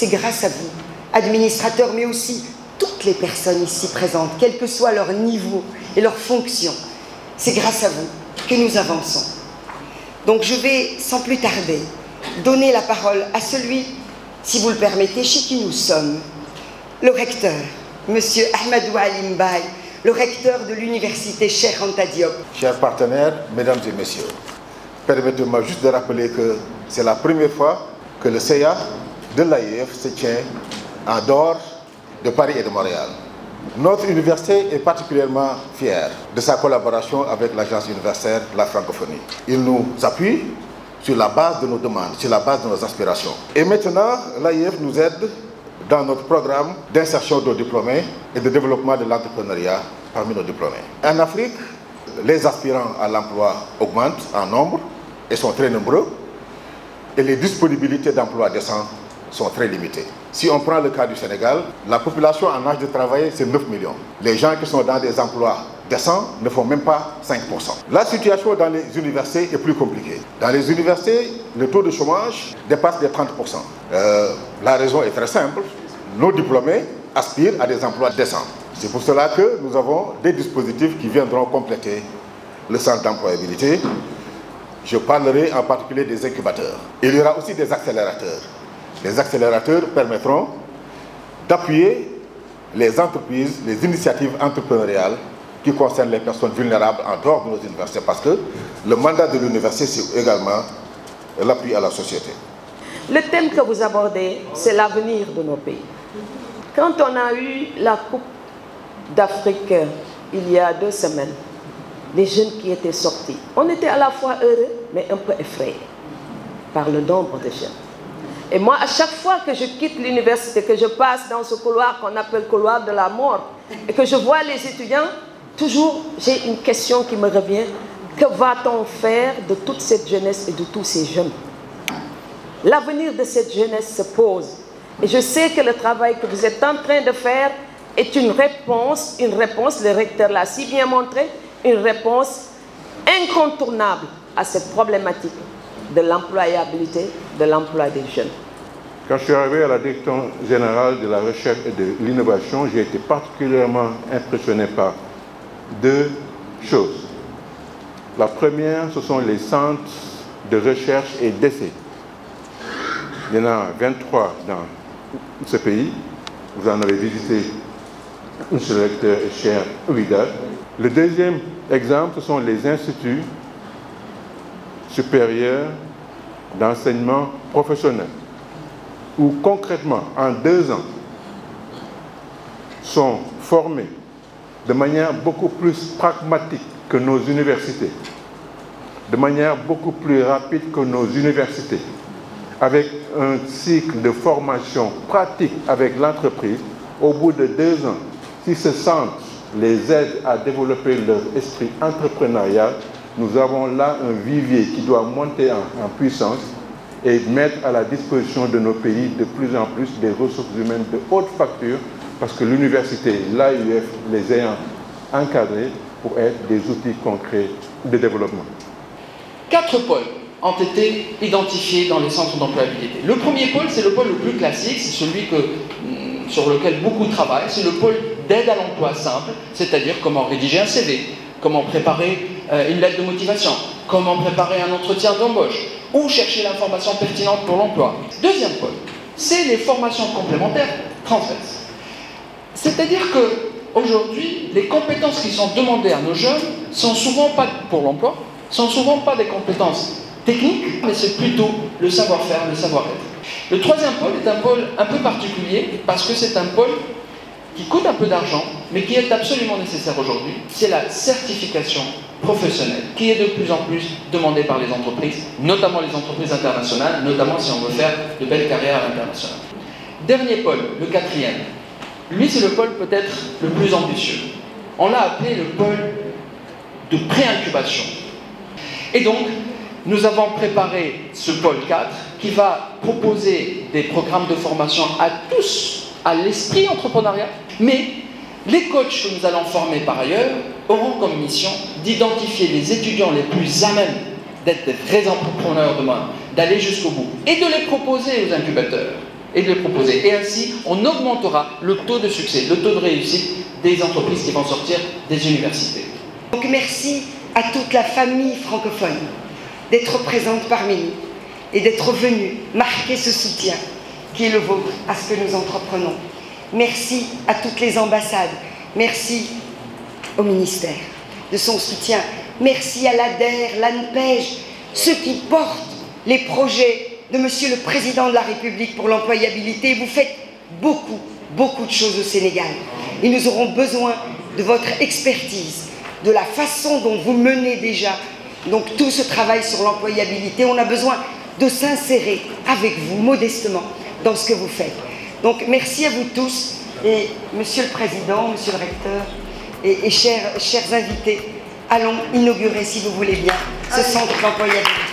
c'est grâce à vous, administrateurs, mais aussi toutes les personnes ici présentes, quel que soit leur niveau et leur fonction. C'est grâce à vous que nous avançons. Donc je vais, sans plus tarder, donner la parole à celui, si vous le permettez, chez qui nous sommes, le recteur, M. Ahmadou Ali Mbaye, le recteur de l'université Cheikh Anta Diop. Chers partenaires, mesdames et messieurs, permettez-moi juste de rappeler que c'est la première fois que le CA de l'AIF se tient en dehors de Paris et de Montréal. Notre université est particulièrement fière de sa collaboration avec l'Agence universitaire de la francophonie. Il nous appuie sur la base de nos demandes, sur la base de nos aspirations. Et maintenant, l'AIF nous aide dans notre programme d'insertion de diplômés et de développement de l'entrepreneuriat parmi nos diplômés. En Afrique, les aspirants à l'emploi augmentent en nombre et sont très nombreux, et les disponibilités d'emploi décents sont très limitées. Si on prend le cas du Sénégal, la population en âge de travailler, c'est 9 millions. Les gens qui sont dans des emplois décents ne font même pas 5%. La situation dans les universités est plus compliquée. Dans les universités, le taux de chômage dépasse les 30%. La raison est très simple. Nos diplômés aspirent à des emplois décents. C'est pour cela que nous avons des dispositifs qui viendront compléter le centre d'employabilité. Je parlerai en particulier des incubateurs. Il y aura aussi des accélérateurs. Les accélérateurs permettront d'appuyer les entreprises, les initiatives entrepreneuriales qui concernent les personnes vulnérables en dehors de nos universités, parce que le mandat de l'université, c'est également l'appui à la société. Le thème que vous abordez, c'est l'avenir de nos pays. Quand on a eu la Coupe d'Afrique il y a 2 semaines, les jeunes qui étaient sortis, on était à la fois heureux, mais un peu effrayés par le nombre de jeunes. Et moi, à chaque fois que je quitte l'université, que je passe dans ce couloir qu'on appelle couloir de la mort, et que je vois les étudiants, toujours j'ai une question qui me revient. Que va-t-on faire de toute cette jeunesse et de tous ces jeunes? L'avenir de cette jeunesse se pose. Et je sais que le travail que vous êtes en train de faire est une réponse, le recteur l'a si bien montré, une réponse incontournable à cette problématique de l'employabilité, de l'emploi des jeunes. Quand je suis arrivé à la direction générale de la recherche et de l'innovation, j'ai été particulièrement impressionné par 2 choses. La première, ce sont les centres de recherche et d'essai. Il y en a 23 dans ce pays. Vous en avez visité M. le recteur et cher Ouida. Le deuxième exemple, ce sont les instituts supérieurs d'enseignement professionnel, où concrètement, en 2 ans, sont formés de manière beaucoup plus pragmatique que nos universités, de manière beaucoup plus rapide que nos universités, avec un cycle de formation pratique avec l'entreprise. Au bout de 2 ans, si ce centre les aide à développer leur esprit entrepreneurial, nous avons là un vivier qui doit monter en puissance et mettre à la disposition de nos pays de plus en plus des ressources humaines de haute facture, parce que l'université, l'AIF, les ayant encadrés pour être des outils concrets de développement. 4 pôles ont été identifiés dans les centres d'employabilité. Le premier pôle, c'est le pôle le plus classique, c'est celui sur lequel beaucoup travaillent, c'est le pôle d'aide à l'emploi simple, c'est-à-dire comment rédiger un CV, comment préparer une lettre de motivation, comment préparer un entretien d'embauche, ou chercher l'information pertinente pour l'emploi. Deuxième pôle, c'est les formations complémentaires transverses. C'est-à-dire qu'aujourd'hui, les compétences qui sont demandées à nos jeunes sont souvent pas pour l'emploi, sont souvent pas des compétences techniques, mais c'est plutôt le savoir-faire, le savoir-être. Le troisième pôle est un pôle un peu particulier parce que c'est un pôle qui coûte un peu d'argent, mais qui est absolument nécessaire aujourd'hui. C'est la certification professionnelle, qui est de plus en plus demandée par les entreprises, notamment les entreprises internationales, notamment si on veut faire de belles carrières à l'international. Dernier pôle, le quatrième. Lui, c'est le pôle peut-être le plus ambitieux. On l'a appelé le pôle de pré-incubation. Et donc, nous avons préparé ce pôle 4 qui va proposer des programmes de formation à tous, à l'esprit entrepreneurial, mais les coachs que nous allons former par ailleurs auront comme mission d'identifier les étudiants les plus à même d'être des vrais entrepreneurs demain, d'aller jusqu'au bout et de les proposer aux incubateurs. et de les proposer. Et ainsi, on augmentera le taux de succès, le taux de réussite des entreprises qui vont sortir des universités. Donc merci à toute la famille francophone d'être présente parmi nous et d'être venue marquer ce soutien qui est le vôtre à ce que nous entreprenons. Merci à toutes les ambassades, merci au ministère de son soutien, merci à l'ADER, l'ANPEJ, ceux qui portent les projets de Monsieur le Président de la République pour l'employabilité. Vous faites beaucoup, beaucoup de choses au Sénégal. Et nous aurons besoin de votre expertise, de la façon dont vous menez déjà donc tout ce travail sur l'employabilité. On a besoin de s'insérer avec vous, modestement, dans ce que vous faites. Donc merci à vous tous, et Monsieur le Président, Monsieur le Recteur, et chers invités, allons inaugurer, si vous voulez bien, ce centre d'employabilité.